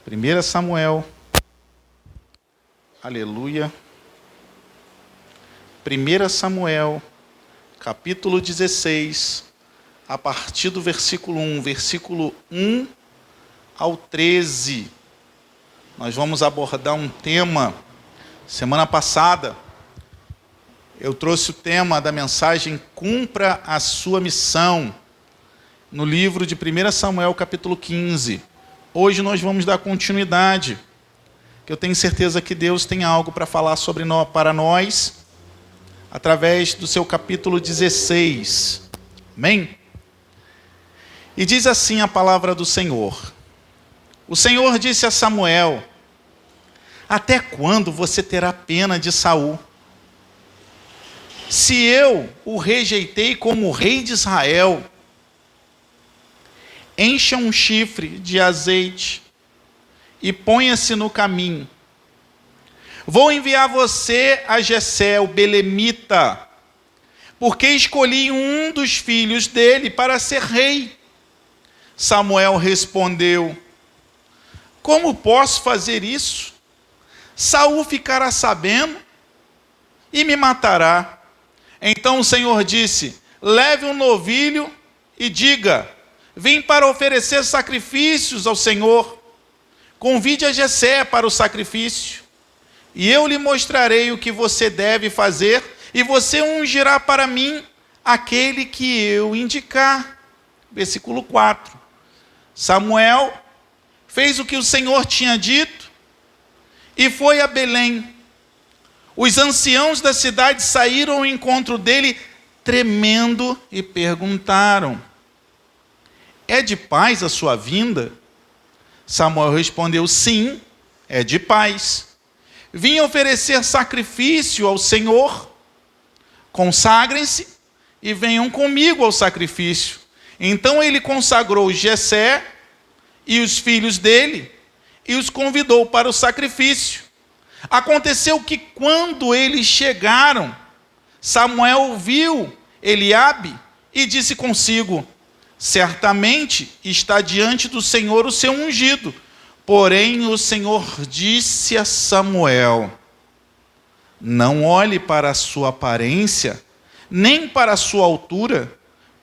1 Samuel, aleluia, 1 Samuel, capítulo 16, a partir do versículo 1 ao 13. Nós vamos abordar um tema. Semana passada, eu trouxe o tema da mensagem Cumpra a Sua Missão, no livro de 1 Samuel, capítulo 15. Hoje nós vamos dar continuidade, que eu tenho certeza que Deus tem algo para falar para nós, através do seu capítulo 16. Amém? E diz assim a palavra do Senhor. O Senhor disse a Samuel: até quando você terá pena de Saul? Se eu o rejeitei como rei de Israel, encha um chifre de azeite e ponha-se no caminho. Vou enviar você a Jessé, o belemita, porque escolhi um dos filhos dele para ser rei. Samuel respondeu: como posso fazer isso? Saul ficará sabendo e me matará. Então o Senhor disse: leve um novilho e diga: vim para oferecer sacrifícios ao Senhor. Convide a Jessé para o sacrifício, e eu lhe mostrarei o que você deve fazer, e você ungirá para mim aquele que eu indicar. Versículo 4. Samuel fez o que o Senhor tinha dito e foi a Belém. Os anciãos da cidade saíram ao encontro dele, tremendo, e perguntaram: é de paz a sua vinda? Samuel respondeu: sim, é de paz. Vim oferecer sacrifício ao Senhor. Consagrem-se e venham comigo ao sacrifício. Então ele consagrou Jessé e os filhos dele e os convidou para o sacrifício. Aconteceu que quando eles chegaram, Samuel viu Eliabe e disse consigo: certamente está diante do Senhor o seu ungido. Porém o Senhor disse a Samuel: não olhe para a sua aparência, nem para a sua altura,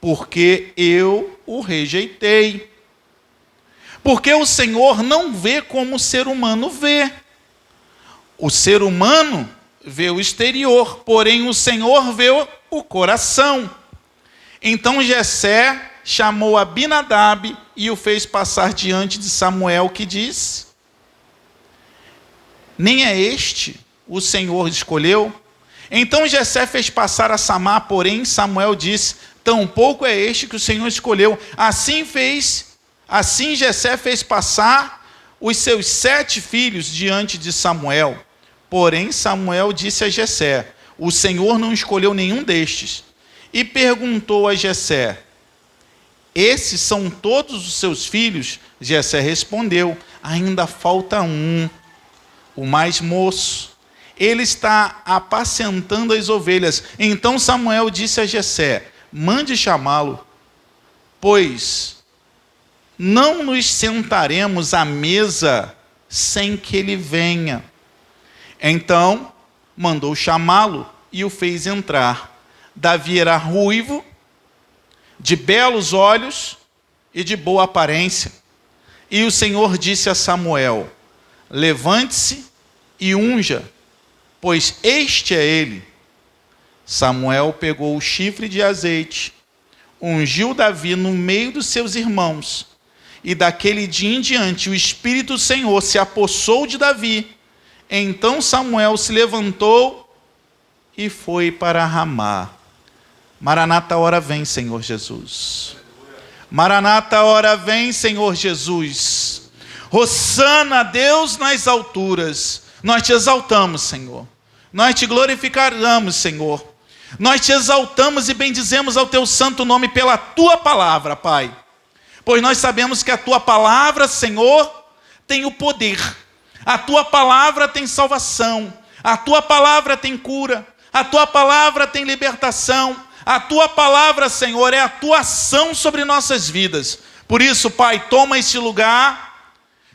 porque eu o rejeitei. Porque o Senhor não vê como o ser humano vê. O ser humano vê o exterior, porém o Senhor vê o coração. Então Jessé chamou Abinadab e o fez passar diante de Samuel, que disse: nem é este o Senhor escolheu? Então Jessé fez passar a Samar, porém Samuel disse: tampouco é este que o Senhor escolheu. Assim Jessé fez passar os seus 7 filhos diante de Samuel. Porém Samuel disse a Jessé: o Senhor não escolheu nenhum destes. E perguntou a Jessé: esses são todos os seus filhos? Jessé respondeu: ainda falta um, o mais moço. Ele está apacentando as ovelhas. Então Samuel disse a Jessé: mande chamá-lo, pois não nos sentaremos à mesa sem que ele venha. Então mandou chamá-lo e o fez entrar. Davi era ruivo, de belos olhos e de boa aparência. E o Senhor disse a Samuel: levante-se e unja, pois este é ele. Samuel pegou o chifre de azeite, ungiu Davi no meio dos seus irmãos, e daquele dia em diante o Espírito do Senhor se apossou de Davi. Então Samuel se levantou e foi para Ramá. Maranata, hora vem, Senhor Jesus. Maranata, hora vem, Senhor Jesus. Hosanna a Deus nas alturas. Nós te exaltamos, Senhor. Nós te glorificaremos, Senhor. Nós te exaltamos e bendizemos ao teu santo nome pela tua palavra, Pai. Pois nós sabemos que a tua palavra, Senhor, tem o poder. A tua palavra tem salvação. A tua palavra tem cura. A tua palavra tem libertação. A tua palavra, Senhor, é a tua ação sobre nossas vidas. Por isso, Pai, toma este lugar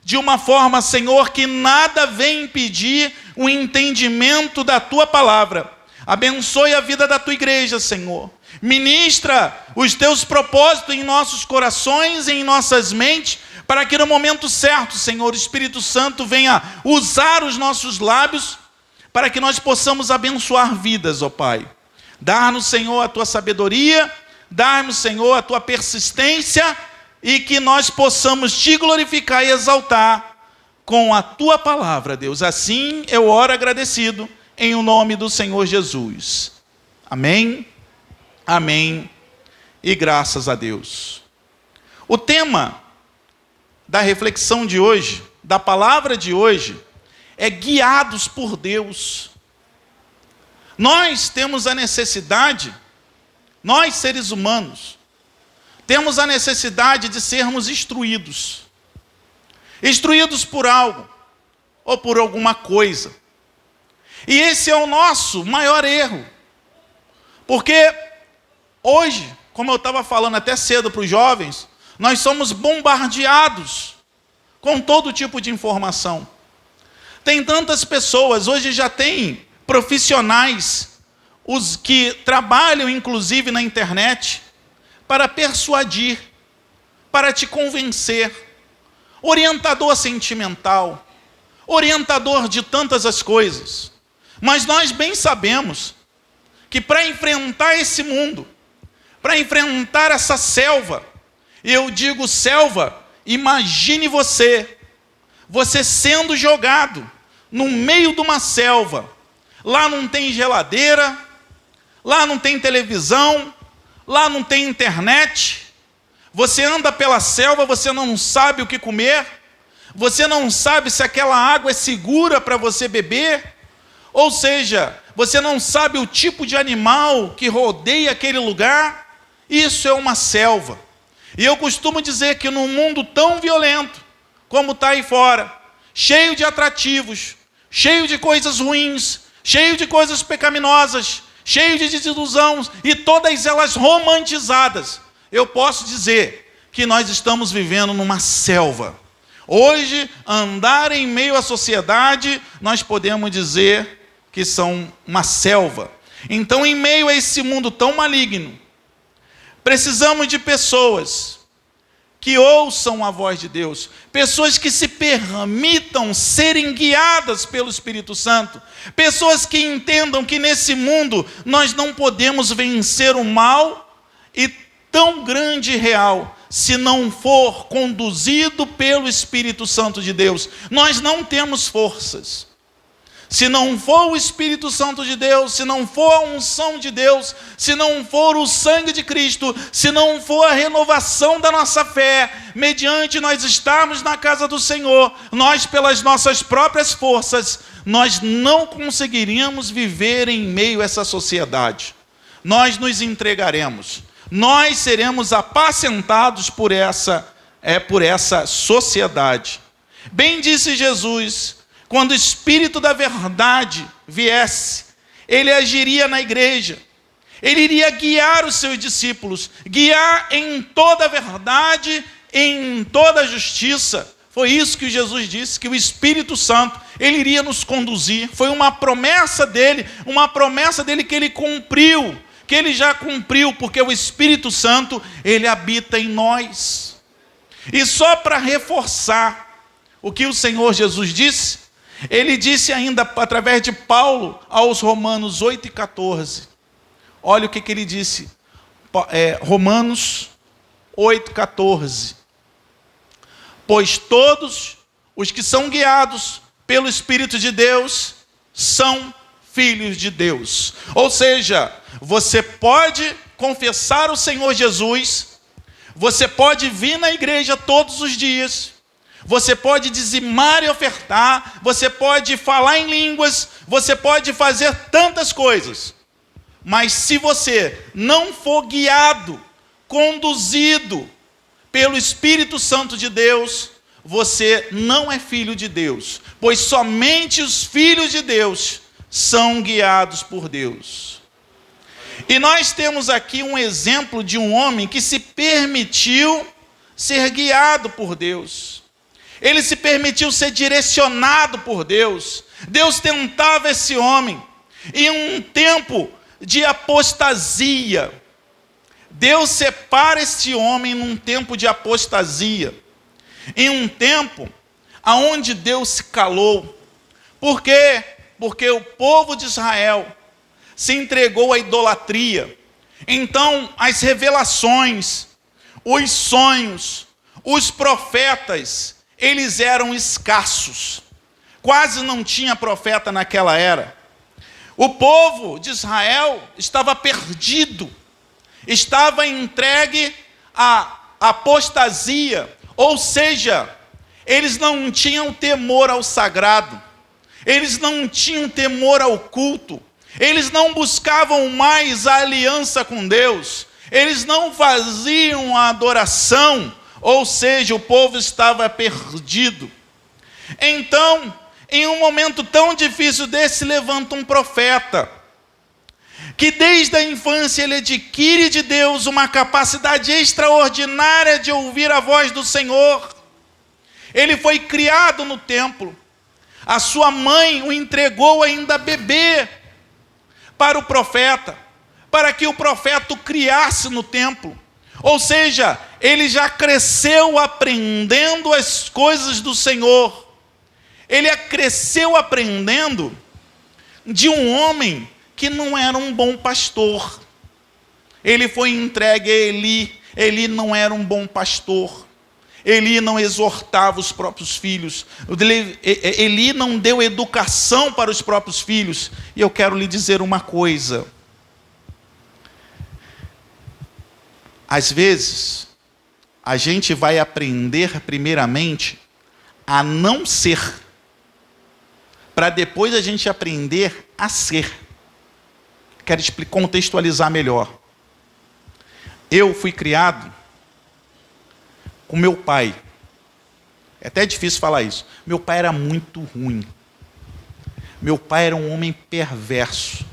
de uma forma, Senhor, que nada venha impedir o entendimento da tua palavra. Abençoe a vida da tua igreja, Senhor. Ministra os teus propósitos em nossos corações e em nossas mentes, para que no momento certo, Senhor, o Espírito Santo venha usar os nossos lábios, para que nós possamos abençoar vidas, ó Pai. Dar-nos, Senhor, a tua sabedoria, dar-nos, Senhor, a tua persistência, e que nós possamos te glorificar e exaltar com a tua palavra, Deus. Assim eu oro agradecido, em o nome do Senhor Jesus. Amém, amém e graças a Deus. O tema da reflexão de hoje, da palavra de hoje, é guiados por Deus. Nós temos a necessidade, nós seres humanos, temos a necessidade de sermos instruídos. Instruídos por algo, ou por alguma coisa. E esse é o nosso maior erro. Porque hoje, como eu estava falando até cedo para os jovens, nós somos bombardeados com todo tipo de informação. Tem tantas pessoas, hoje já tem profissionais, os que trabalham inclusive na internet, para persuadir, para te convencer, orientador sentimental, orientador de tantas as coisas. Mas nós bem sabemos que para enfrentar esse mundo, para enfrentar essa selva, eu digo selva, imagine você sendo jogado no meio de uma selva. Lá não tem geladeira, lá não tem televisão, lá não tem internet. Você anda pela selva, você não sabe o que comer, você não sabe se aquela água é segura para você beber, ou seja, você não sabe o tipo de animal que rodeia aquele lugar. Isso é uma selva. E eu costumo dizer que num mundo tão violento como está aí fora, cheio de atrativos, cheio de coisas ruins, cheio de coisas pecaminosas, cheio de desilusão e todas elas romantizadas, eu posso dizer que nós estamos vivendo numa selva. Hoje, andar em meio à sociedade, nós podemos dizer que são uma selva. Então, em meio a esse mundo tão maligno, precisamos de pessoas que ouçam a voz de Deus, pessoas que se permitam serem guiadas pelo Espírito Santo, pessoas que entendam que nesse mundo nós não podemos vencer o mal e tão grande e real, se não for conduzido pelo Espírito Santo de Deus. Nós não temos forças. Se não for o Espírito Santo de Deus, se não for a unção de Deus, se não for o sangue de Cristo, se não for a renovação da nossa fé, mediante nós estarmos na casa do Senhor, nós pelas nossas próprias forças, nós não conseguiríamos viver em meio a essa sociedade. Nós nos entregaremos, nós seremos apacentados por essa sociedade. Bem disse Jesus, quando o Espírito da verdade viesse, ele agiria na igreja, ele iria guiar os seus discípulos, guiar em toda a verdade, em toda a justiça. Foi isso que Jesus disse, que o Espírito Santo, ele iria nos conduzir. Foi uma promessa dele que ele cumpriu, que ele já cumpriu, porque o Espírito Santo, ele habita em nós. E só para reforçar o que o Senhor Jesus disse, ele disse ainda, através de Paulo, aos Romanos 8:14. Olha o que ele disse. Romanos 8:14. Pois todos os que são guiados pelo Espírito de Deus são filhos de Deus. Ou seja, você pode confessar o Senhor Jesus, você pode vir na igreja todos os dias, você pode dizimar e ofertar, você pode falar em línguas, você pode fazer tantas coisas. Mas se você não for guiado, conduzido pelo Espírito Santo de Deus, você não é filho de Deus. Pois somente os filhos de Deus são guiados por Deus. E nós temos aqui um exemplo de um homem que se permitiu ser guiado por Deus. Ele se permitiu ser direcionado por Deus. Deus tentava esse homem. Em um tempo de apostasia, Deus separa esse homem num tempo de apostasia. Em um tempo onde Deus se calou. Por quê? Porque o povo de Israel se entregou à idolatria. Então, as revelações, os sonhos, os profetas, eles eram escassos. Quase não tinha profeta naquela era. O povo de Israel estava perdido, estava entregue à apostasia, ou seja, eles não tinham temor ao sagrado, eles não tinham temor ao culto, eles não buscavam mais a aliança com Deus, eles não faziam a adoração, ou seja, o povo estava perdido. Então, em um momento tão difícil desse, levanta um profeta, que desde a infância ele adquire de Deus uma capacidade extraordinária de ouvir a voz do Senhor. Ele foi criado no templo, a sua mãe o entregou ainda bebê para o profeta, para que o profeta o criasse no templo. Ou seja, ele já cresceu aprendendo as coisas do Senhor. Ele cresceu aprendendo de um homem que não era um bom pastor. Ele foi entregue a Eli. Eli não era um bom pastor. Eli não exortava os próprios filhos. Eli não deu educação para os próprios filhos. E eu quero lhe dizer uma coisa. Às vezes, a gente vai aprender primeiramente a não ser, para depois a gente aprender a ser. Quero contextualizar melhor. Eu fui criado com meu pai. É até difícil falar isso. Meu pai era muito ruim. Meu pai era um homem perverso.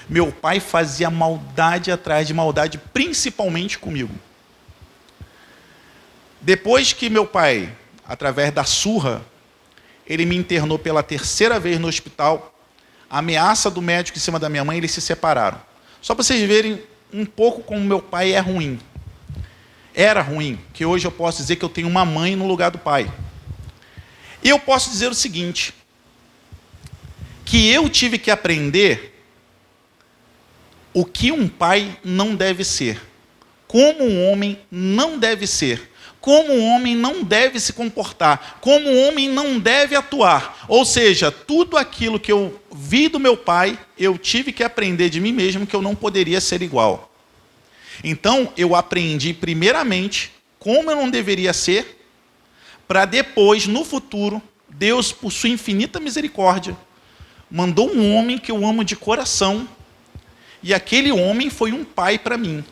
Meu pai fazia maldade atrás de maldade, principalmente comigo. Depois que meu pai, através da surra, ele me internou pela 3ª vez no hospital, a ameaça do médico em cima da minha mãe, eles se separaram. Só para vocês verem um pouco como meu pai é ruim. Era ruim, que hoje eu posso dizer que eu tenho uma mãe no lugar do pai. E eu posso dizer o seguinte, que eu tive que aprender o que um pai não deve ser, como um homem não deve ser, como um homem não deve se comportar, como um homem não deve atuar. Ou seja, tudo aquilo que eu vi do meu pai, eu tive que aprender de mim mesmo que eu não poderia ser igual. Então, eu aprendi primeiramente como eu não deveria ser, para depois, no futuro, Deus, por sua infinita misericórdia, mandou um homem que eu amo de coração, e aquele homem foi um pai para mim.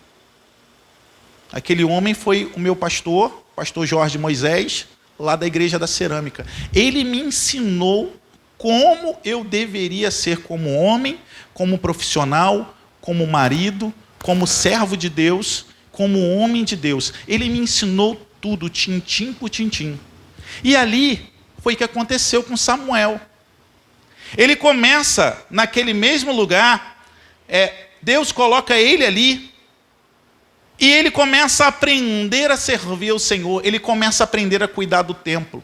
Aquele homem foi o meu pastor, pastor Jorge Moisés, lá da Igreja da Cerâmica. Ele me ensinou como eu deveria ser como homem, como profissional, como marido, como servo de Deus, como homem de Deus. Ele me ensinou tudo, tintim por tintim. E ali foi o que aconteceu com Samuel. Ele começa naquele mesmo lugar, Deus coloca ele ali, e ele começa a aprender a servir ao Senhor, ele começa a aprender a cuidar do templo,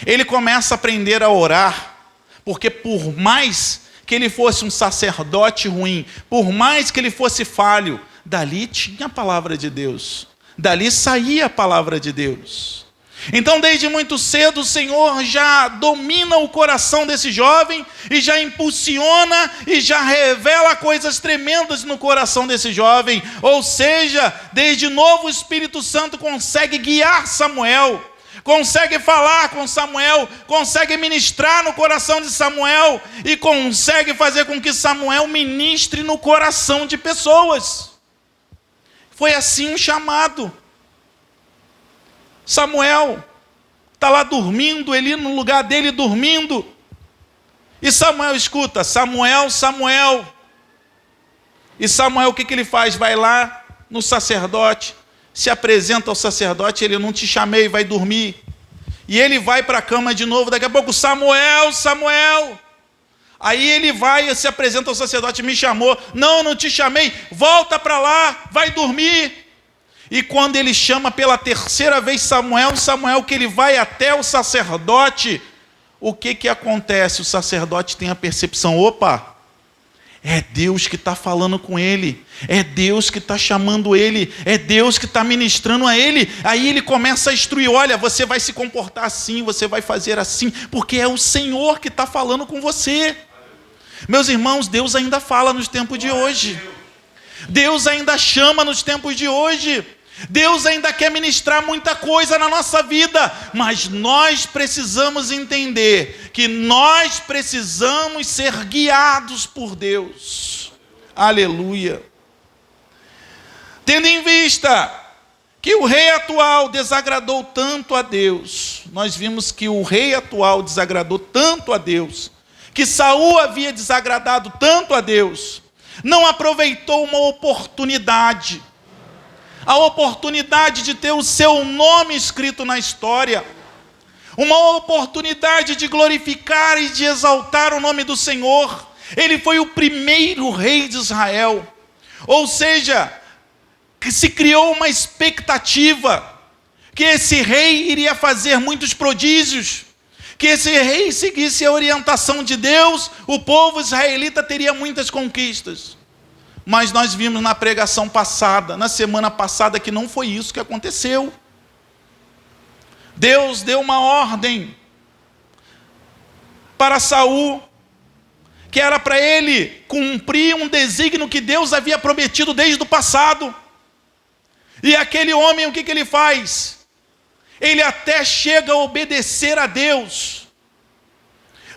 ele começa a aprender a orar, porque por mais que ele fosse um sacerdote ruim, por mais que ele fosse falho, dali tinha a palavra de Deus, dali saía a palavra de Deus. Então, desde muito cedo, o Senhor já domina o coração desse jovem e já impulsiona e já revela coisas tremendas no coração desse jovem. Ou seja, desde novo o Espírito Santo consegue guiar Samuel, consegue falar com Samuel, consegue ministrar no coração de Samuel e consegue fazer com que Samuel ministre no coração de pessoas. Foi assim um chamado. Samuel está lá dormindo, Eli no lugar dele dormindo. E Samuel escuta, Samuel, Samuel. E Samuel o que ele faz? Vai lá no sacerdote, se apresenta ao sacerdote, ele não te chamei, vai dormir. E ele vai para a cama de novo, daqui a pouco, Samuel, Samuel. Aí ele vai e se apresenta ao sacerdote, me chamou. Não, não te chamei, volta para lá, vai dormir. E quando ele chama pela terceira vez Samuel, Samuel, que ele vai até o sacerdote, o que acontece? O sacerdote tem a percepção, opa, é Deus que está falando com ele, é Deus que está chamando ele, é Deus que está ministrando a ele. Aí ele começa a instruir, olha, você vai se comportar assim, você vai fazer assim, porque é o Senhor que está falando com você. Meus irmãos, Deus ainda fala nos tempos de hoje, Deus ainda chama nos tempos de hoje, Deus ainda quer ministrar muita coisa na nossa vida, mas nós precisamos entender que nós precisamos ser guiados por Deus. Aleluia. Tendo em vista que o rei atual desagradou tanto a Deus, nós vimos que o rei atual desagradou tanto a Deus, que Saul havia desagradado tanto a Deus, não aproveitou uma oportunidade, a oportunidade de ter o seu nome escrito na história, uma oportunidade de glorificar e de exaltar o nome do Senhor. Ele foi o primeiro rei de Israel, ou seja, que se criou uma expectativa que esse rei iria fazer muitos prodígios, que esse rei seguisse a orientação de Deus, o povo israelita teria muitas conquistas. Mas nós vimos na pregação passada, na semana passada, que não foi isso que aconteceu. Deus deu uma ordem para Saul, que era para ele cumprir um desígnio que Deus havia prometido desde o passado. E aquele homem, o que ele faz? Ele até chega a obedecer a Deus.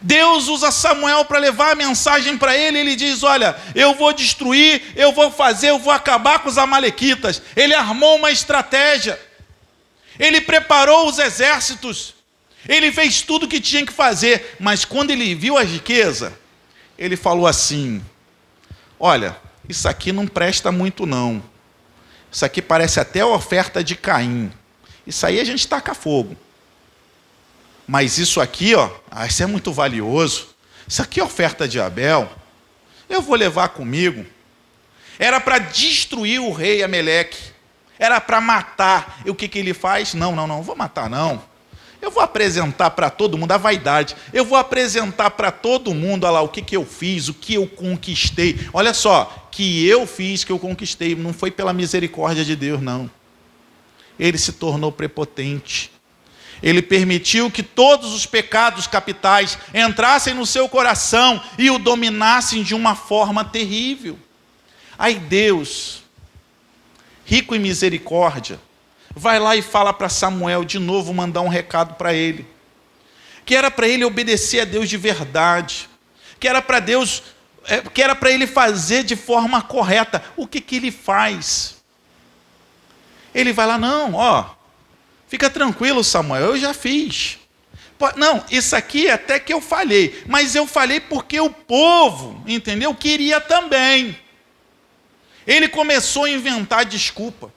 Deus usa Samuel para levar a mensagem para ele. Ele diz, olha, eu vou destruir, eu vou fazer, eu vou acabar com os amalequitas. Ele armou uma estratégia, ele preparou os exércitos, ele fez tudo o que tinha que fazer. Mas quando ele viu a riqueza, ele falou assim, olha, isso aqui não presta muito não, isso aqui parece até a oferta de Caim, isso aí a gente taca fogo. Mas isso aqui, ó, isso é muito valioso. Isso aqui é oferta de Abel. Eu vou levar comigo. Era para destruir o rei Ameleque. Era para matar. E o que ele faz? Não vou matar não. Eu vou apresentar para todo mundo a vaidade. Eu vou apresentar para todo mundo, olha lá, o que eu fiz, o que eu conquistei. Olha só, que eu fiz, que eu conquistei. Não foi pela misericórdia de Deus, não. Ele se tornou prepotente. Ele permitiu que todos os pecados capitais entrassem no seu coração e o dominassem de uma forma terrível. Aí Deus, rico em misericórdia, vai lá e fala para Samuel de novo, mandar um recado para ele, que era para ele obedecer a Deus de verdade, que era para Deus, que era para ele fazer de forma correta. O que ele faz? Ele vai lá, não, ó, fica tranquilo, Samuel, eu já fiz. Não, isso aqui até que eu falhei, mas eu falhei porque o povo, entendeu? Queria também. Ele começou a inventar desculpa.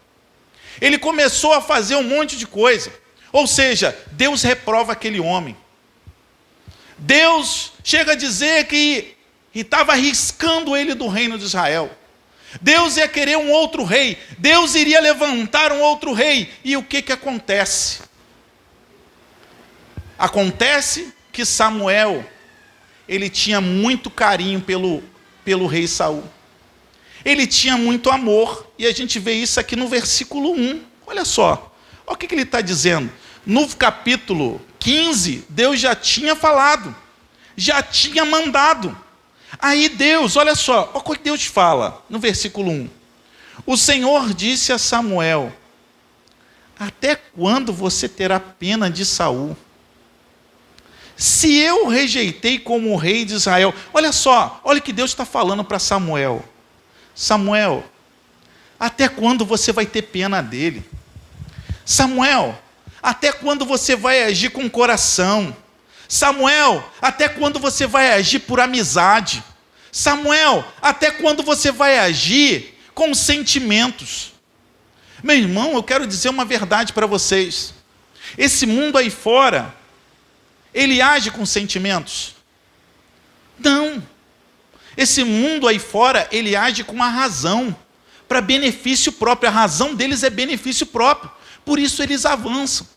Ele começou a fazer um monte de coisa. Ou seja, Deus reprova aquele homem. Deus chega a dizer que estava arriscando ele do reino de Israel. Deus ia querer um outro rei, Deus iria levantar um outro rei. E o que acontece? Acontece que Samuel, ele tinha muito carinho pelo rei Saul. Ele tinha muito amor, e a gente vê isso aqui no versículo 1. Olha só, olha o que ele está dizendo. No capítulo 15, Deus já tinha falado, já tinha mandado. Aí Deus, olha só, olha o que Deus fala no versículo 1. O Senhor disse a Samuel, até quando você terá pena de Saul? Se eu o rejeitei como rei de Israel. Olha só, olha o que Deus está falando para Samuel. Samuel, até quando você vai ter pena dele? Samuel, até quando você vai agir com o coração? Samuel, até quando você vai agir por amizade? Samuel, até quando você vai agir com sentimentos? Meu irmão, eu quero dizer uma verdade para vocês. Esse mundo aí fora, ele age com sentimentos? Não. Esse mundo aí fora, ele age com a razão, para benefício próprio. A razão deles é benefício próprio. Por isso eles avançam.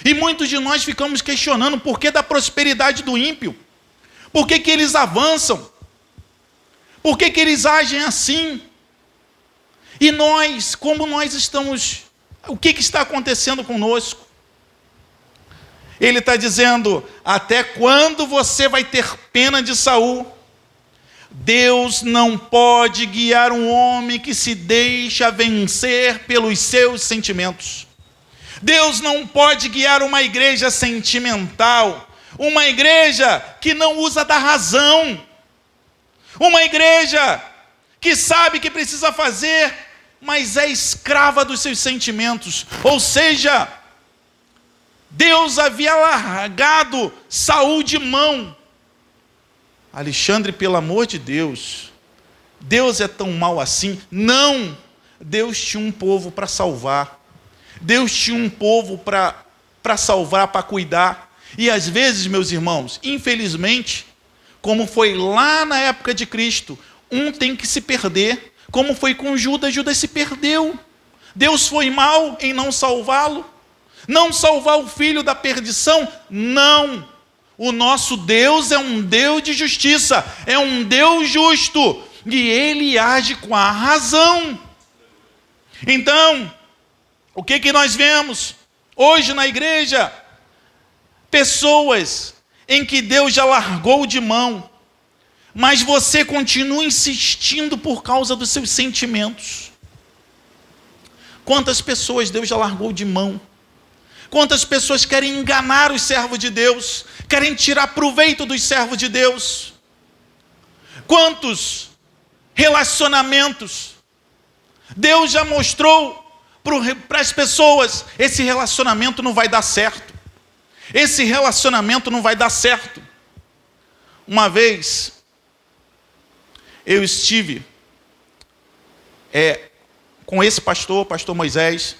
E muitos de nós ficamos questionando por que da prosperidade do ímpio. Por que eles avançam? Por que eles agem assim? E nós, como nós estamos... O que está acontecendo conosco? Ele está dizendo, até quando você vai ter pena de Saul? Deus não pode guiar um homem que se deixa vencer pelos seus sentimentos. Deus não pode guiar uma igreja sentimental, uma igreja que não usa da razão, uma igreja que sabe que precisa fazer, mas é escrava dos seus sentimentos. Ou seja, Deus havia largado Saul de mão. Alexandre, pelo amor de Deus, Deus é tão mau assim? Não! Deus tinha um povo para salvar. Deus tinha um povo para salvar, para cuidar. E às vezes, meus irmãos, infelizmente, como foi lá na época de Cristo, um tem que se perder. Como foi com Judas, Judas se perdeu. Deus foi mau em não salvá-lo. Não salvar o filho da perdição? Não. O nosso Deus é um Deus de justiça, é um Deus justo, e Ele age com a razão. Então, o que nós vemos hoje na igreja? Pessoas em que Deus já largou de mão, mas você continua insistindo por causa dos seus sentimentos. Quantas pessoas Deus já largou de mão? Quantas pessoas querem enganar os servos de Deus, querem tirar proveito dos servos de Deus? Quantos relacionamentos Deus já mostrou para as pessoas, esse relacionamento não vai dar certo. Esse relacionamento não vai dar certo. Uma vez, eu estive com esse pastor Moisés.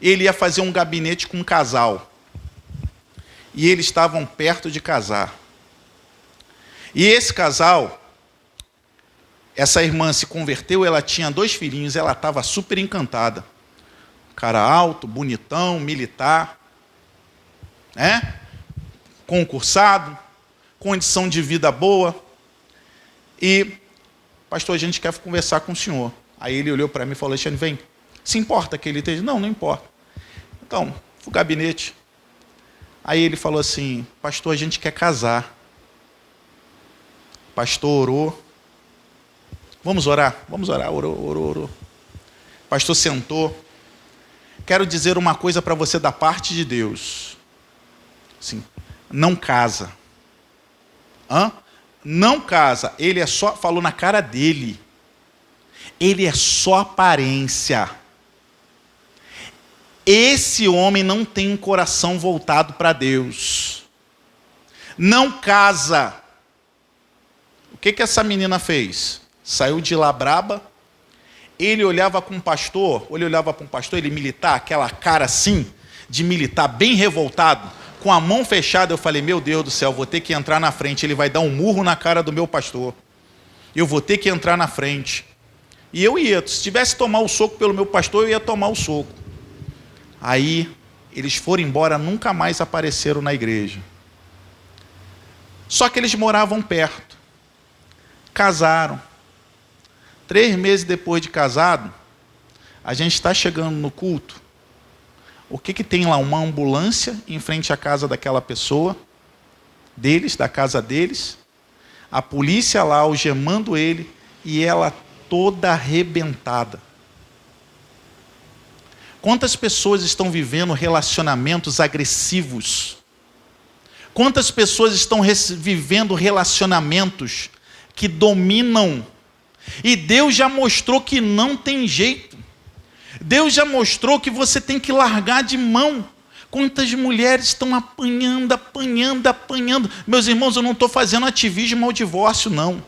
Ele ia fazer um gabinete com um casal. E eles estavam perto de casar. E esse casal, essa irmã se converteu, ela tinha 2 filhinhos, ela estava super encantada. Cara alto, bonitão, militar, né? Concursado, condição de vida boa. E, pastor, a gente quer conversar com o senhor. Aí ele olhou para mim e falou, Alexandre, vem. Se importa que ele esteja? Não, não importa. Então, fui ao gabinete. Aí ele falou assim, pastor, a gente quer casar. Pastor orou. Vamos orar. Orou. Pastor sentou. Quero dizer uma coisa para você da parte de Deus. Assim, não casa. Não casa. Ele é só, falou na cara dele. Ele é só aparência. Esse homem não tem um coração voltado para Deus. Não casa. O que essa menina fez? Saiu de lá braba. Ele olhava com o pastor, ele militar, aquela cara assim, de militar, bem revoltado, com a mão fechada. Eu falei, meu Deus do céu, vou ter que entrar na frente. Ele vai dar um murro na cara do meu pastor. Eu vou ter que entrar na frente. E eu ia, se tivesse que tomar o soco pelo meu pastor, eu ia tomar o soco. Aí, eles foram embora, nunca mais apareceram na igreja. Só que eles moravam perto. Casaram. 3 meses depois de casado, a gente está chegando no culto. O que tem lá? Uma ambulância em frente à casa daquela pessoa, da casa deles. A polícia lá algemando ele e ela toda arrebentada. Quantas pessoas estão vivendo relacionamentos agressivos? Quantas pessoas estão vivendo relacionamentos que dominam? E Deus já mostrou que não tem jeito. Deus já mostrou que você tem que largar de mão. Quantas mulheres estão apanhando. Meus irmãos, eu não estou fazendo ativismo ao divórcio, não.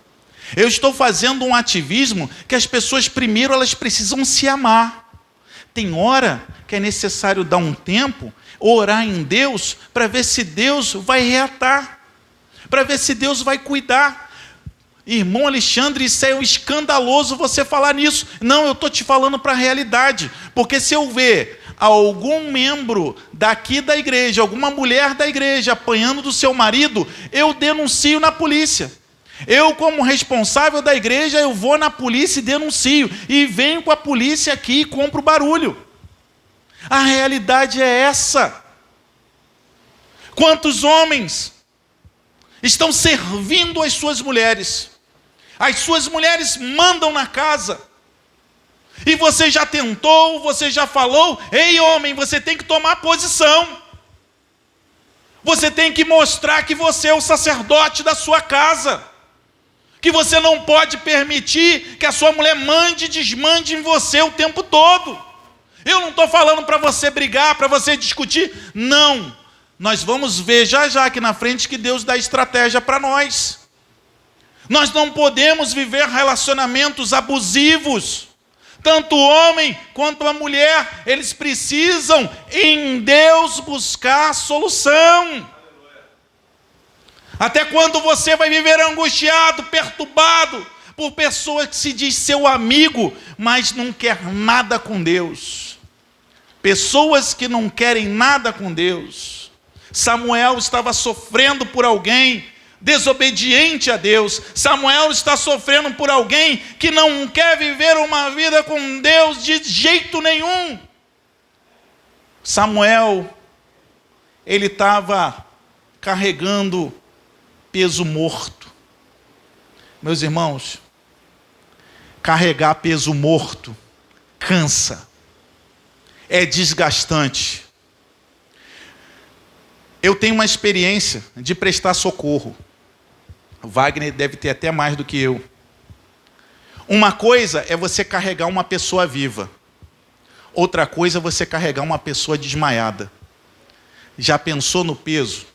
Eu estou fazendo um ativismo que as pessoas, primeiro, elas precisam se amar. Tem hora que é necessário dar um tempo. orar em Deus para ver se Deus vai reatar, para ver se Deus vai cuidar. Irmão Alexandre, isso é escandaloso você falar nisso. Não, eu estou te falando para a realidade, porque se eu ver algum membro daqui da igreja, alguma mulher da igreja apanhando do seu marido, eu denuncio na polícia. Eu, como responsável da igreja, eu vou na polícia e denuncio, e venho com a polícia aqui e compro barulho. A realidade é essa. Quantos homens estão servindo as suas mulheres? As suas mulheres mandam na casa. E você já tentou, você já falou: ei, homem, você tem que tomar posição. Você tem que mostrar que você é o sacerdote da sua casa. Que você não pode permitir que a sua mulher mande e desmande em você o tempo todo. Eu não estou falando para você brigar, para você discutir. Não. Nós vamos ver já aqui na frente que Deus dá estratégia para nós. Nós não podemos viver relacionamentos abusivos. Tanto o homem quanto a mulher, eles precisam em Deus buscar a solução. Até quando você vai viver angustiado, perturbado por pessoa que se diz seu amigo, mas não quer nada com Deus? Pessoas que não querem nada com Deus. Samuel estava sofrendo por alguém desobediente a Deus. Samuel está sofrendo por alguém que não quer viver uma vida com Deus de jeito nenhum. Samuel, ele estava carregando peso morto. Meus irmãos, carregar peso morto cansa, é desgastante. Eu tenho uma experiência de prestar socorro. O Wagner deve ter até mais do que eu. Uma coisa é você carregar uma pessoa viva. Outra coisa é você carregar uma pessoa desmaiada. Já pensou no peso?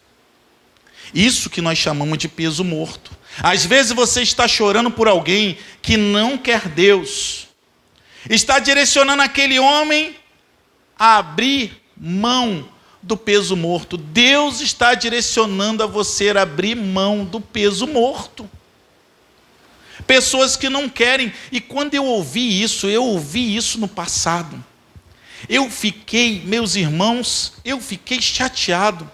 Isso que nós chamamos de peso morto. Às vezes você está chorando por alguém que não quer Deus. Está direcionando aquele homem a abrir mão do peso morto. Deus está direcionando a você a abrir mão do peso morto. Pessoas que não querem. E quando eu ouvi isso no passado. Eu fiquei, meus irmãos, chateado.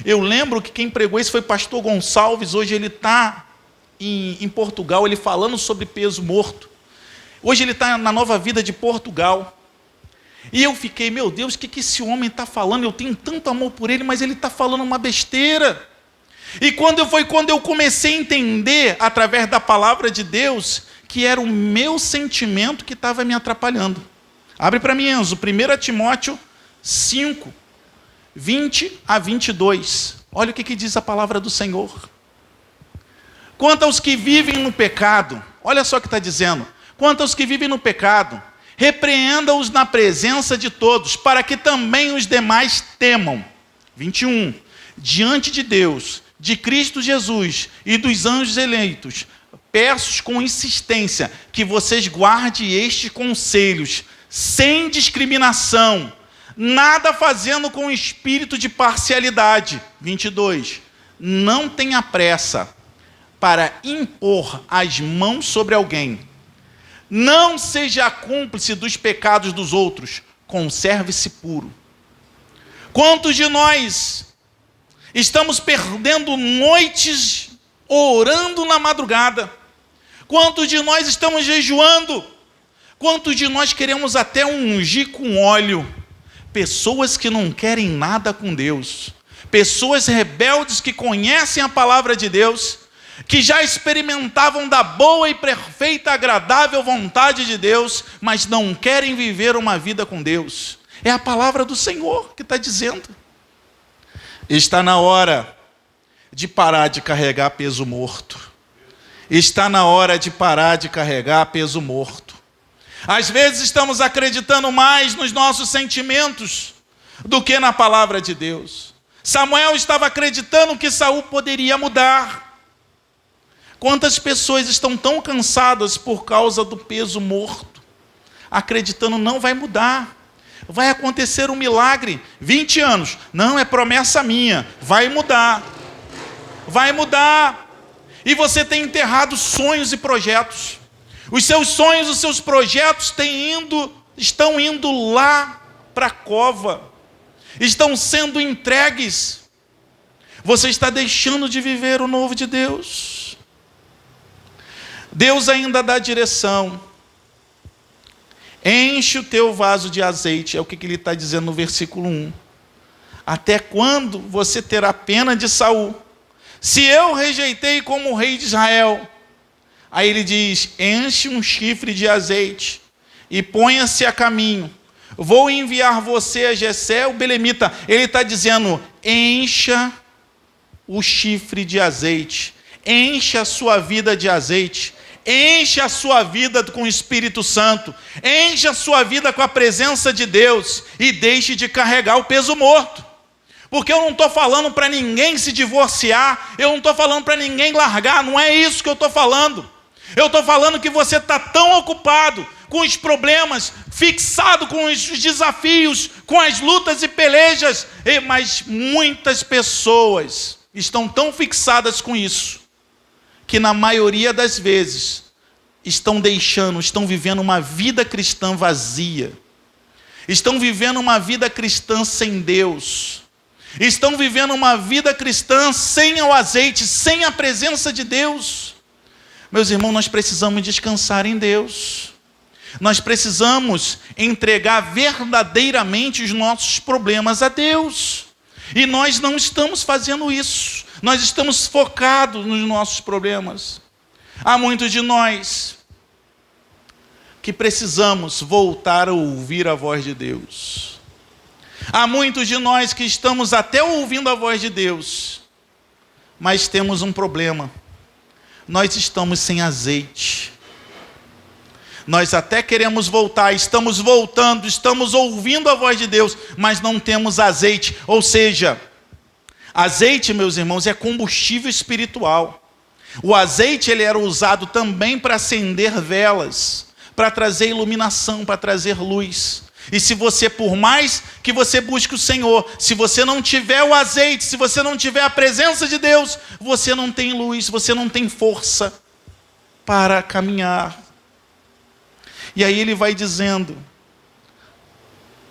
Eu lembro que quem pregou isso foi pastor Gonçalves. Hoje ele está em Portugal, ele falando sobre peso morto. Hoje ele está na Nova Vida de Portugal. E eu fiquei, meu Deus, o que esse homem está falando? Eu tenho tanto amor por ele, mas ele está falando uma besteira. E quando eu comecei a entender, através da palavra de Deus, que era o meu sentimento que estava me atrapalhando. Abre para mim, Enzo, 1 Timóteo 5, 20 a 22. Olha o que diz a palavra do Senhor. Quanto aos que vivem no pecado, olha só o que está dizendo. Quanto aos que vivem no pecado, repreenda-os na presença de todos, para que também os demais temam. 21. Diante de Deus, de Cristo Jesus e dos anjos eleitos, peço com insistência que vocês guardem estes conselhos, sem discriminação, nada fazendo com espírito de parcialidade. 22. Não tenha pressa para impor as mãos sobre alguém. Não seja cúmplice dos pecados dos outros, conserve-se puro. Quantos de nós estamos perdendo noites orando na madrugada? Quantos de nós estamos jejuando? Quantos de nós queremos até ungir com óleo? Pessoas que não querem nada com Deus. Pessoas rebeldes que conhecem a palavra de Deus, que já experimentavam da boa e perfeita, agradável vontade de Deus, mas não querem viver uma vida com Deus. É a palavra do Senhor que está dizendo. Está na hora de parar de carregar peso morto. Está na hora de parar de carregar peso morto. Às vezes estamos acreditando mais nos nossos sentimentos do que na palavra de Deus. Samuel estava acreditando que Saul poderia mudar. Quantas pessoas estão tão cansadas por causa do peso morto, acreditando não vai mudar. vai acontecer um milagre. 20 anos, não, é promessa minha, vai mudar. Vai mudar. E você tem enterrado sonhos e projetos. Os seus sonhos, os seus projetos estão indo lá para a cova. Estão sendo entregues. Você está deixando de viver o novo de Deus. Deus ainda dá direção. Enche o teu vaso de azeite. É o que ele está dizendo no versículo 1. Até quando você terá pena de Saul? Se eu rejeitei como rei de Israel. Aí ele diz, enche um chifre de azeite e ponha-se a caminho. Vou enviar você a Jessé, o belemita. Ele está dizendo, encha o chifre de azeite. Enche a sua vida de azeite. Enche a sua vida com o Espírito Santo. Enche a sua vida com a presença de Deus. E deixe de carregar o peso morto. Porque eu não estou falando para ninguém se divorciar. Eu não estou falando para ninguém largar. Não é isso que eu estou falando. Eu estou falando que você está tão ocupado com os problemas, fixado com os desafios, com as lutas e pelejas. Mas muitas pessoas estão tão fixadas com isso, que na maioria das vezes estão vivendo uma vida cristã vazia. Estão vivendo uma vida cristã sem Deus. Estão vivendo uma vida cristã sem o azeite, sem a presença de Deus. Meus irmãos, nós precisamos descansar em Deus. Nós precisamos entregar verdadeiramente os nossos problemas a Deus. E nós não estamos fazendo isso. Nós estamos focados nos nossos problemas. Há muitos de nós que precisamos voltar a ouvir a voz de Deus. Há muitos de nós que estamos até ouvindo a voz de Deus, mas temos um problema. Nós estamos sem azeite. Nós até queremos voltar, estamos voltando, estamos ouvindo a voz de Deus, mas não temos azeite. Ou seja, azeite, meus irmãos, é combustível espiritual. O azeite ele era usado também para acender velas, para trazer iluminação, para trazer luz. E se você, por mais que você busque o Senhor, se você não tiver o azeite, se você não tiver a presença de Deus, você não tem luz, você não tem força para caminhar. E aí ele vai dizendo,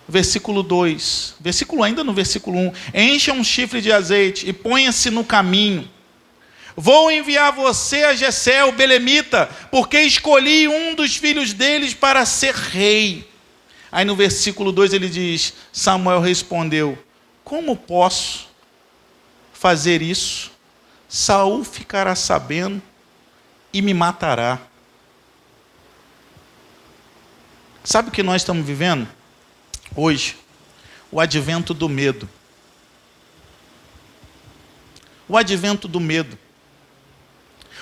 versículo 2, ainda no versículo 1, encha um chifre de azeite e ponha-se no caminho. Vou enviar você a Jessé, o belemita, porque escolhi um dos filhos deles para ser rei. Aí no versículo 2 ele diz, Samuel respondeu, como posso fazer isso? Saul ficará sabendo e me matará. Sabe o que nós estamos vivendo hoje? O advento do medo. O advento do medo.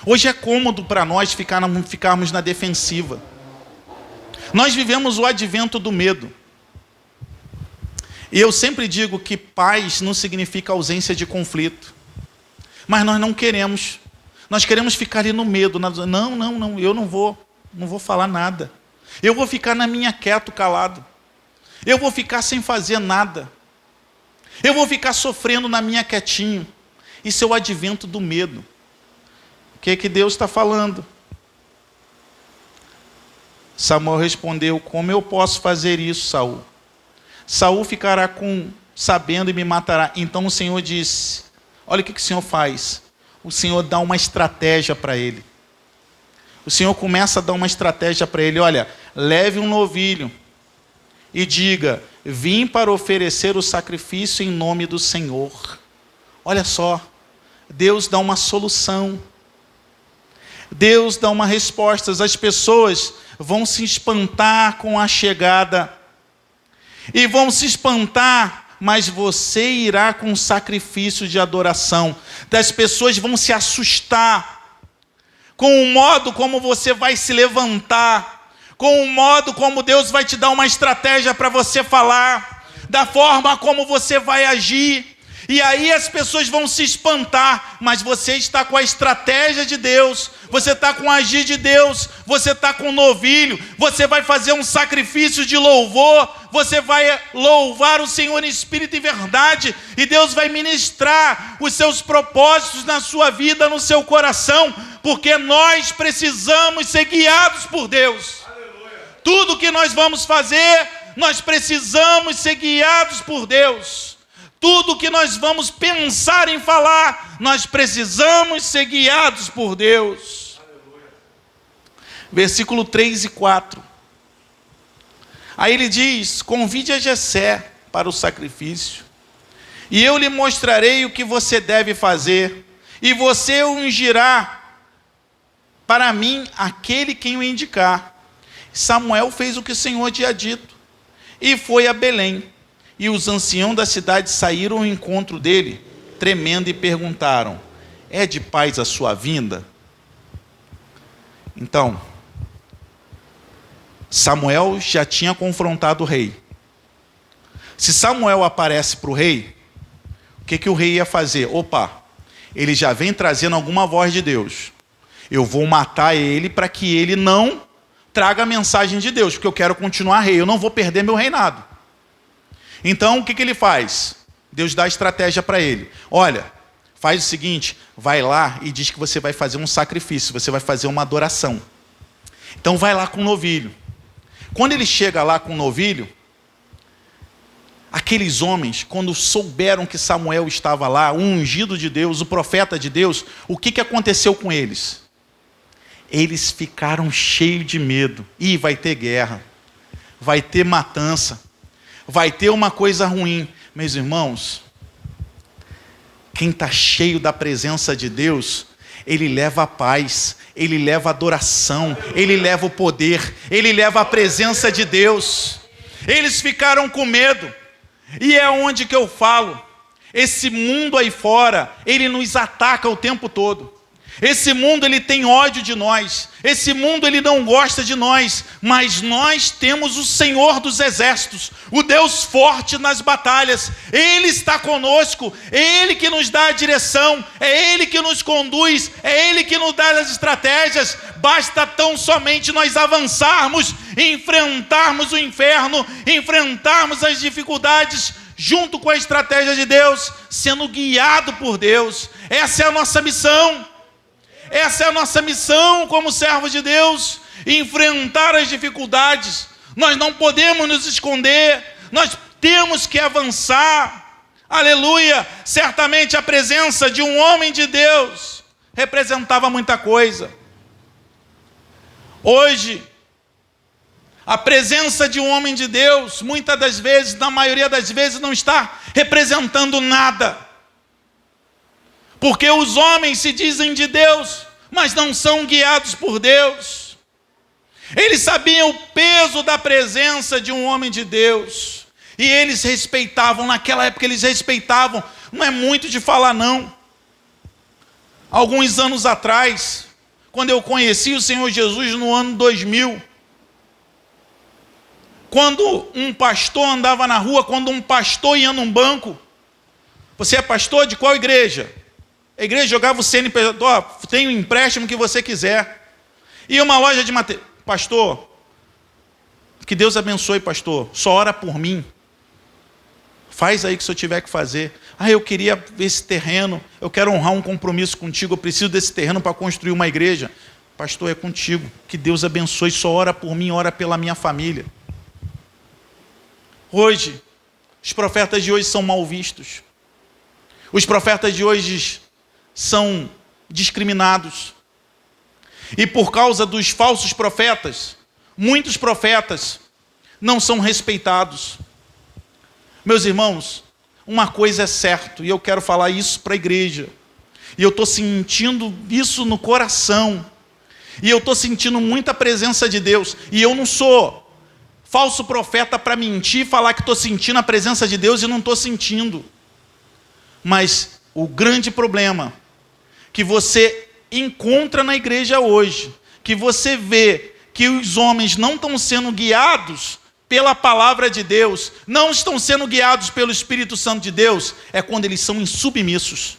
Hoje é cômodo para nós ficarmos na defensiva. Nós vivemos o advento do medo. E eu sempre digo que paz não significa ausência de conflito. Mas nós não queremos. Nós queremos ficar ali no medo. Não, eu não vou falar nada. Eu vou ficar na minha quieto, calado. Eu vou ficar sem fazer nada. Eu vou ficar sofrendo na minha quietinho. Isso é o advento do medo. O que é que Deus está falando? Samuel respondeu, como eu posso fazer isso, Saul? Saul ficará sabendo e me matará. Então o Senhor disse, olha o que o Senhor faz. O Senhor dá uma estratégia para ele. O Senhor começa a dar uma estratégia para ele. Olha, leve um novilho e diga, vim para oferecer o sacrifício em nome do Senhor. Olha só, Deus dá uma solução. Deus dá uma resposta. As pessoas vão se espantar com a chegada. E vão se espantar, mas você irá com sacrifício de adoração. As pessoas vão se assustar com o modo como você vai se levantar, com o modo como Deus vai te dar uma estratégia para você falar, da forma como você vai agir. E aí as pessoas vão se espantar, mas você está com a estratégia de Deus, você está com o agir de Deus, você está com o novilho, você vai fazer um sacrifício de louvor, você vai louvar o Senhor em espírito e verdade, e Deus vai ministrar os seus propósitos na sua vida, no seu coração, porque nós precisamos ser guiados por Deus. Aleluia. Tudo que nós vamos fazer, nós precisamos ser guiados por Deus. Tudo que nós vamos pensar em falar, nós precisamos ser guiados por Deus. Aleluia. Versículo 3 e 4. Aí ele diz: convide a Jessé para o sacrifício, e eu lhe mostrarei o que você deve fazer, e você ungirá para mim aquele quem o indicar. Samuel fez o que o Senhor tinha dito, e foi a Belém. E os anciãos da cidade saíram ao encontro dele, tremendo, e perguntaram: é de paz a sua vinda? Então, Samuel já tinha confrontado o rei. Se Samuel aparece para o rei, o que o rei ia fazer? Opa, ele já vem trazendo alguma voz de Deus. Eu vou matar ele para que ele não traga a mensagem de Deus, porque eu quero continuar rei, eu não vou perder meu reinado. Então, o que ele faz? Deus dá a estratégia para ele. Olha, faz o seguinte, vai lá e diz que você vai fazer um sacrifício, você vai fazer uma adoração. Então, vai lá com o novilho. Quando ele chega lá com o novilho, aqueles homens, quando souberam que Samuel estava lá, o ungido de Deus, o profeta de Deus, o que aconteceu com eles? Eles ficaram cheios de medo. Ih, vai ter guerra, vai ter matança, vai ter uma coisa ruim. Meus irmãos, quem está cheio da presença de Deus, ele leva a paz, ele leva a adoração, ele leva o poder, ele leva a presença de Deus. Eles ficaram com medo, e é onde que eu falo, esse mundo aí fora, ele nos ataca o tempo todo. Esse mundo, ele tem ódio de nós. Esse mundo, ele não gosta de nós. Mas nós temos o Senhor dos Exércitos, o Deus forte nas batalhas. Ele está conosco. É Ele que nos dá a direção. É Ele que nos conduz. É Ele que nos dá as estratégias. Basta tão somente nós avançarmos, enfrentarmos o inferno, enfrentarmos as dificuldades, junto com a estratégia de Deus, sendo guiado por Deus. Essa é a nossa missão. Essa é a nossa missão como servos de Deus, enfrentar as dificuldades. Nós não podemos nos esconder, nós temos que avançar. Aleluia! Certamente a presença de um homem de Deus representava muita coisa. Hoje, a presença de um homem de Deus, muitas das vezes, na maioria das vezes, não está representando nada. Porque os homens se dizem de Deus, mas não são guiados por Deus. Eles sabiam o peso da presença de um homem de Deus. E eles respeitavam, naquela época eles respeitavam. Não é muito de falar não. Alguns anos atrás, quando eu conheci o Senhor Jesus no ano 2000, quando um pastor andava na rua, quando um pastor ia num banco, você é pastor de qual igreja? A igreja jogava o CNPJ, tem o empréstimo que você quiser. E uma loja de material. Pastor, que Deus abençoe, pastor. Só ora por mim. Faz aí o que o senhor tiver que fazer. Eu queria ver esse terreno. Eu quero honrar um compromisso contigo. Eu preciso desse terreno para construir uma igreja. Pastor, é contigo. Que Deus abençoe. Só ora por mim, ora pela minha família. Hoje, os profetas de hoje são mal vistos. Os profetas de hoje são discriminados. E por causa dos falsos profetas, muitos profetas não são respeitados. Meus irmãos, uma coisa é certa, e eu quero falar isso para a igreja, e eu estou sentindo isso no coração, e eu estou sentindo muita presença de Deus, e eu não sou falso profeta para mentir e falar que estou sentindo a presença de Deus e não estou sentindo. Mas o grande problema que você encontra na igreja hoje, que você vê que os homens não estão sendo guiados pela palavra de Deus, não estão sendo guiados pelo Espírito Santo de Deus, é quando eles são insubmissos.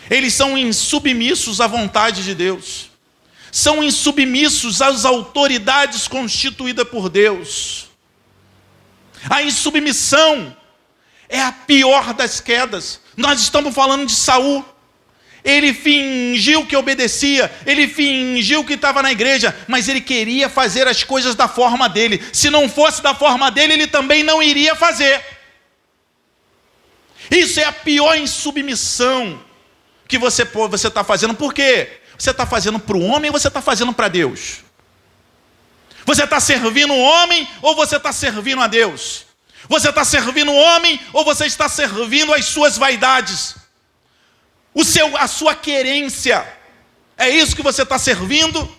Eles são insubmissos à vontade de Deus. São insubmissos às autoridades constituídas por Deus. A insubmissão é a pior das quedas. Nós estamos falando de Saul. Ele fingiu que obedecia, ele fingiu que estava na igreja, mas ele queria fazer as coisas da forma dele. Se não fosse da forma dele, ele também não iria fazer. Isso é a pior insubmissão que você está fazendo. Por quê? Você está fazendo para o homem ou você está fazendo para Deus? Você está servindo o homem ou você está servindo a Deus? Você está servindo o homem ou você está servindo as suas vaidades? A sua querência, é isso que você está servindo?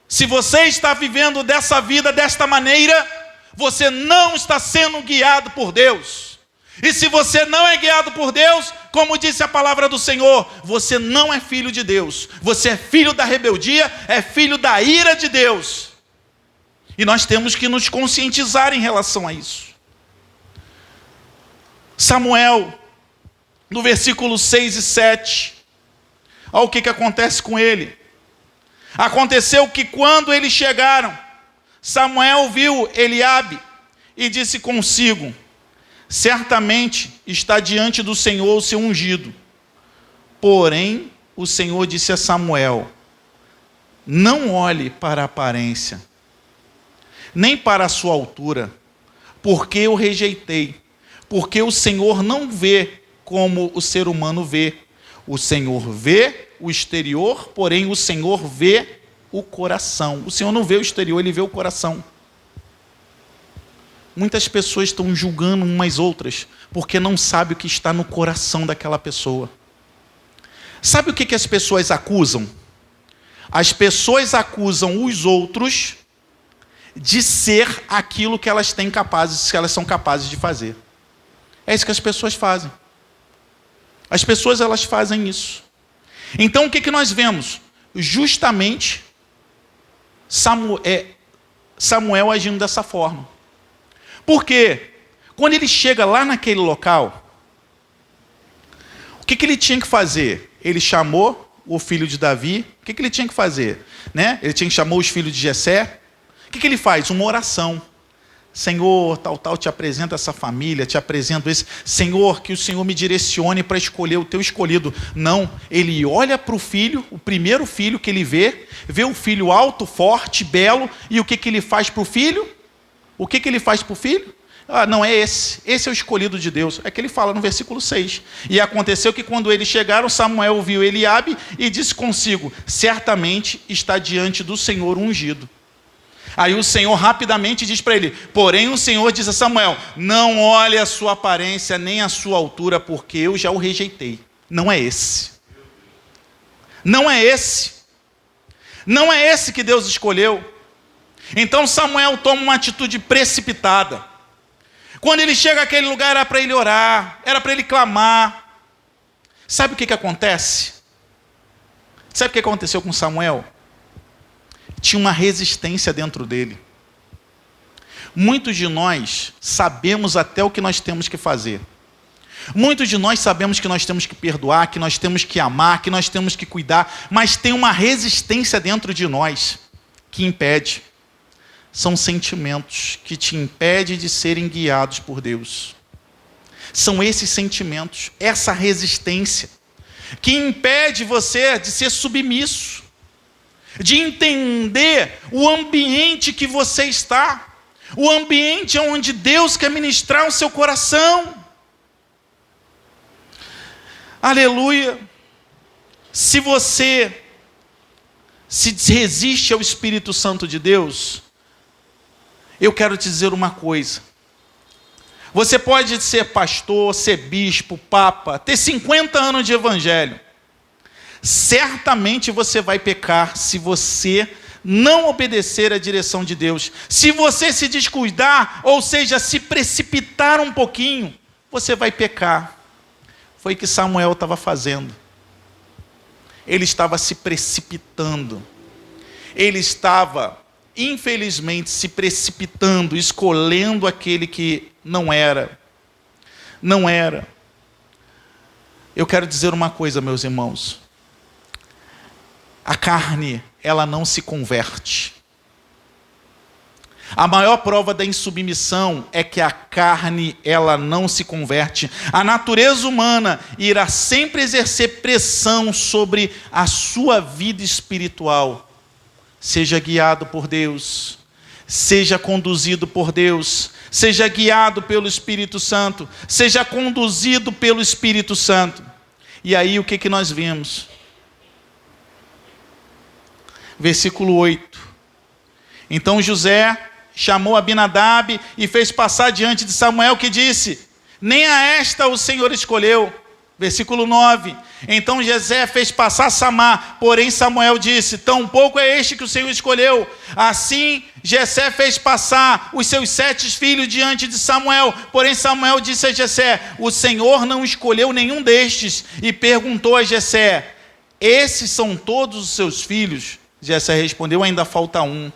Se você está vivendo dessa vida, desta maneira, você não está sendo guiado por Deus. E se você não é guiado por Deus, como disse a palavra do Senhor, você não é filho de Deus. Você é filho da rebeldia, é filho da ira de Deus. E nós temos que nos conscientizar em relação a isso. Samuel, no versículo 6 e 7, olha o que acontece com ele. Aconteceu que quando eles chegaram, Samuel viu Eliabe e disse consigo: certamente está diante do Senhor o seu ungido. Porém, o Senhor disse a Samuel: não olhe para a aparência, nem para a sua altura, porque eu rejeitei. Porque o Senhor não vê como o ser humano vê. O Senhor vê o exterior, porém o Senhor vê o coração. O Senhor não vê o exterior, Ele vê o coração. Muitas pessoas estão julgando umas outras, porque não sabem o que está no coração daquela pessoa. Sabe o que as pessoas acusam? As pessoas acusam os outros de ser aquilo que elas são capazes de fazer. É isso que as pessoas fazem. As pessoas, elas fazem isso. Então, o que nós vemos? Justamente Samuel agindo dessa forma. Por quê? Quando ele chega lá naquele local, o que ele tinha que fazer? Ele chamou o filho de Davi. O que ele tinha que fazer? Ele tinha que chamar os filhos de Jessé. O que ele faz? Uma oração. Senhor, tal, te apresento essa família, te apresento esse. Senhor, que o Senhor me direcione para escolher o teu escolhido. Não, ele olha para o filho, o primeiro filho que ele vê o filho alto, forte, belo, e o que ele faz para o filho? O que ele faz para o filho? Não, é esse é o escolhido de Deus. É que ele fala no versículo 6. E aconteceu que quando eles chegaram, Samuel viu Eliabe e disse consigo: certamente está diante do Senhor ungido. Aí o Senhor rapidamente diz para ele: porém o Senhor diz a Samuel: não olhe a sua aparência nem a sua altura, porque eu já o rejeitei. Não é esse. Não é esse. Não é esse que Deus escolheu. Então Samuel toma uma atitude precipitada. Quando ele chega àquele lugar, era para ele orar, era para ele clamar. Sabe o que acontece? Sabe o que aconteceu com Samuel? Tinha uma resistência dentro dele. Muitos de nós sabemos até o que nós temos que fazer. Muitos de nós sabemos que nós temos que perdoar, que nós temos que amar, que nós temos que cuidar, mas tem uma resistência dentro de nós que impede. São sentimentos que te impedem de serem guiados por Deus. São esses sentimentos, essa resistência, que impede você de ser submisso, de entender o ambiente que você está, o ambiente onde Deus quer ministrar o seu coração. Aleluia! Se você se resiste ao Espírito Santo de Deus, eu quero te dizer uma coisa. Você pode ser pastor, ser bispo, papa, ter 50 anos de evangelho. Certamente você vai pecar se você não obedecer à direção de Deus. Se você se descuidar, ou seja, se precipitar um pouquinho, você vai pecar. Foi o que Samuel estava fazendo. Ele estava se precipitando. Ele estava infelizmente, se precipitando, escolhendo aquele que não era. Não era. Eu quero dizer uma coisa, meus irmãos. A carne, ela não se converte. A maior prova da insubmissão é que a carne, ela não se converte. A natureza humana irá sempre exercer pressão sobre a sua vida espiritual. Seja guiado por Deus, seja conduzido por Deus, seja guiado pelo Espírito Santo, seja conduzido pelo Espírito Santo. E aí o que nós vemos? Versículo 8. Então José chamou Abinadab e fez passar diante de Samuel, que disse: nem a esta o Senhor escolheu. Versículo 9. Então Jessé fez passar Samar, porém Samuel disse: tampouco é este que o Senhor escolheu. Assim Jessé fez passar os seus 7 filhos diante de Samuel, porém Samuel disse a Jessé: o Senhor não escolheu nenhum destes. E perguntou a Jessé: esses são todos os seus filhos? Jessé respondeu: ainda falta um,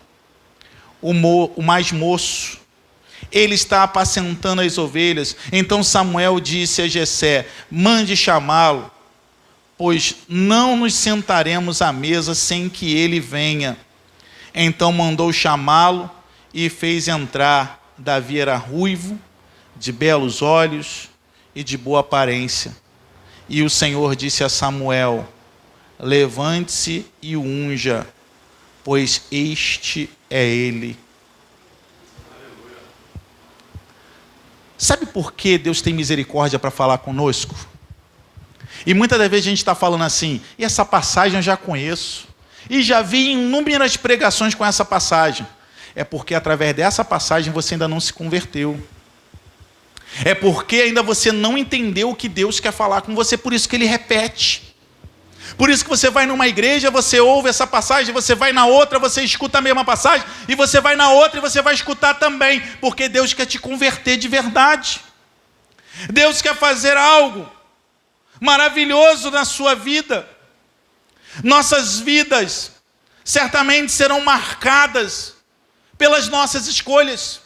o mais moço. Ele está apacentando as ovelhas. Então Samuel disse a Jessé: mande chamá-lo, pois não nos sentaremos à mesa sem que ele venha. Então mandou chamá-lo e fez entrar. Davi era ruivo, de belos olhos e de boa aparência. E o Senhor disse a Samuel: levante-se e o unja, pois este é ele. Sabe por que Deus tem misericórdia para falar conosco? E muitas das vezes a gente está falando assim: e essa passagem eu já conheço, e já vi inúmeras pregações com essa passagem. É porque através dessa passagem você ainda não se converteu. É porque ainda você não entendeu o que Deus quer falar com você, por isso que Ele repete. Por isso que você vai numa igreja, você ouve essa passagem, você vai na outra, você escuta a mesma passagem, e você vai na outra e você vai escutar também, porque Deus quer te converter de verdade. Deus quer fazer algo maravilhoso na sua vida. Nossas vidas certamente serão marcadas pelas nossas escolhas.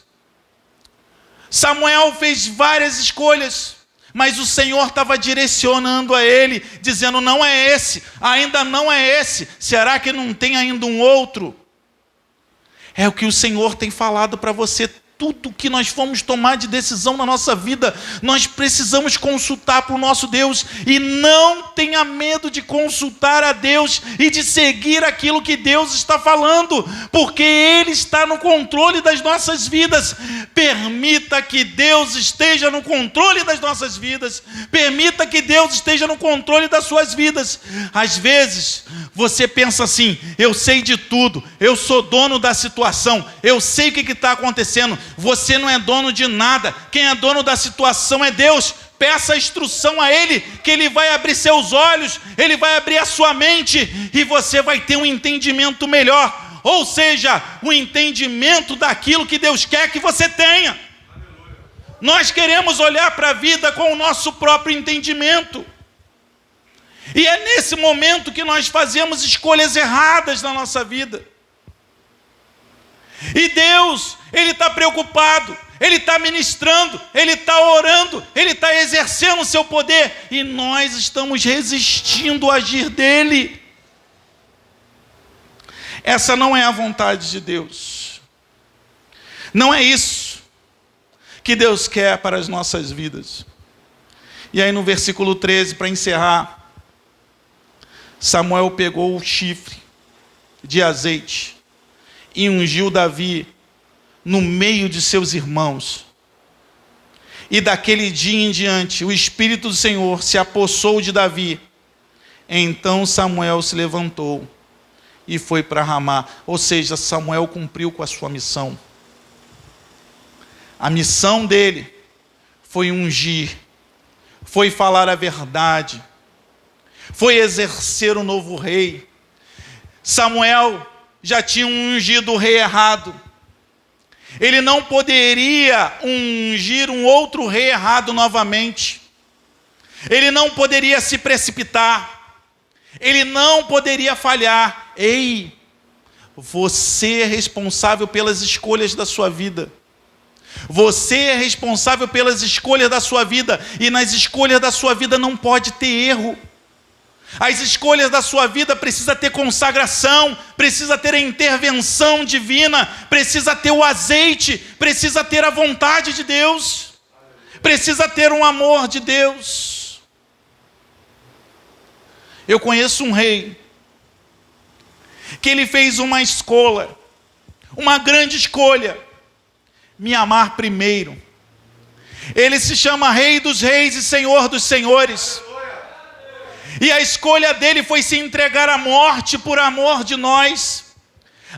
Samuel fez várias escolhas, mas o Senhor estava direcionando a ele, dizendo: não é esse, ainda não é esse, será que não tem ainda um outro? É o que o Senhor tem falado para você. Tudo que nós formos tomar de decisão na nossa vida, nós precisamos consultar para o nosso Deus. E não tenha medo de consultar a Deus e de seguir aquilo que Deus está falando, porque Ele está no controle das nossas vidas. Permita que Deus esteja no controle das nossas vidas. Permita que Deus esteja no controle das suas vidas. Às vezes, você pensa assim: eu sei de tudo, eu sou dono da situação, eu sei o que está acontecendo. Você não é dono de nada. Quem é dono da situação é Deus. Peça instrução a Ele, que Ele vai abrir seus olhos, Ele vai abrir a sua mente, e você vai ter um entendimento melhor. Ou seja, o entendimento daquilo que Deus quer que você tenha. Nós queremos olhar para a vida com o nosso próprio entendimento. E é nesse momento que nós fazemos escolhas erradas na nossa vida. E Deus, Ele está preocupado, Ele está ministrando, Ele está orando, Ele está exercendo o seu poder, e nós estamos resistindo ao agir dEle. Essa não é a vontade de Deus. Não é isso que Deus quer para as nossas vidas. E aí no versículo 13, para encerrar, Samuel pegou o chifre de azeite e ungiu Davi no meio de seus irmãos. E daquele dia em diante, o Espírito do Senhor se apossou de Davi. Então Samuel se levantou e foi para Ramá. Ou seja, Samuel cumpriu com a sua missão. A missão dele foi ungir, foi falar a verdade, foi exercer o novo rei. Samuel já tinha ungido o rei errado. Ele não poderia ungir um outro rei errado novamente. Ele não poderia se precipitar. Ele não poderia falhar. Ei, Você é responsável pelas escolhas da sua vida. Você é responsável pelas escolhas da sua vida. E nas escolhas da sua vida não pode ter erro. As escolhas da sua vida precisa ter consagração, precisa ter a intervenção divina, precisa ter o azeite, precisa ter a vontade de Deus, precisa ter um amor de Deus. Eu conheço um rei que ele fez uma escolha, uma grande escolha: me amar primeiro. Ele se chama Rei dos Reis e Senhor dos Senhores. E a escolha dele foi se entregar à morte por amor de nós.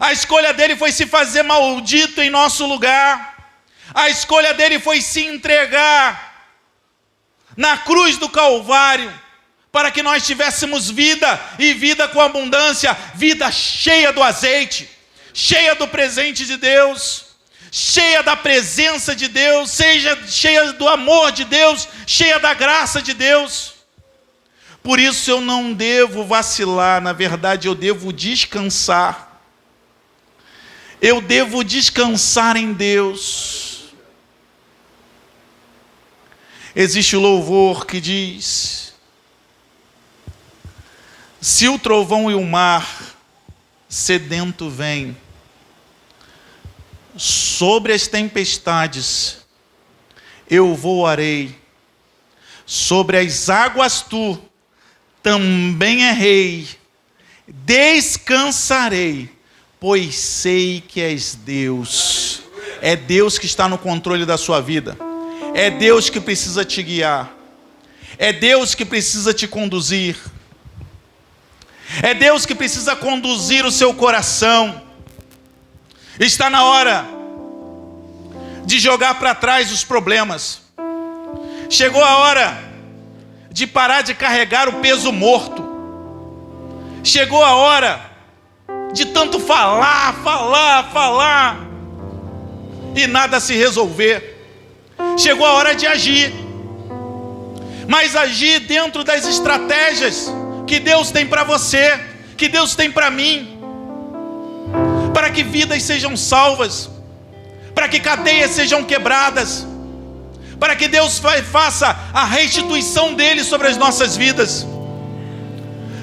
A escolha dele foi se fazer maldito em nosso lugar. A escolha dele foi se entregar na cruz do Calvário, para que nós tivéssemos vida, e vida com abundância, vida cheia do azeite, cheia do presente de Deus, cheia da presença de Deus, cheia do amor de Deus, cheia da graça de Deus. Por isso eu não devo vacilar, na verdade eu devo descansar. Eu devo descansar em Deus. Existe o louvor que diz: se o trovão e o mar sedento vêm, sobre as tempestades eu voarei, sobre as águas tu também é rei, descansarei, pois sei que és Deus. É Deus que está no controle da sua vida, é Deus que precisa te guiar, é Deus que precisa te conduzir, é Deus que precisa conduzir o seu coração. Está na hora de jogar para trás os problemas. Chegou a hora de parar de carregar o peso morto. Chegou a hora de tanto falar e nada se resolver. Chegou a hora de agir, mas agir dentro das estratégias que Deus tem para você, que Deus tem para mim, para que vidas sejam salvas, para que cadeias sejam quebradas, para que Deus faça a restituição dele sobre as nossas vidas.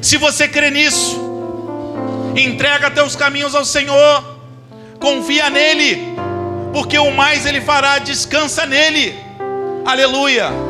Se você crê nisso, entrega teus caminhos ao Senhor, confia nele, porque o mais ele fará, descansa nele. Aleluia.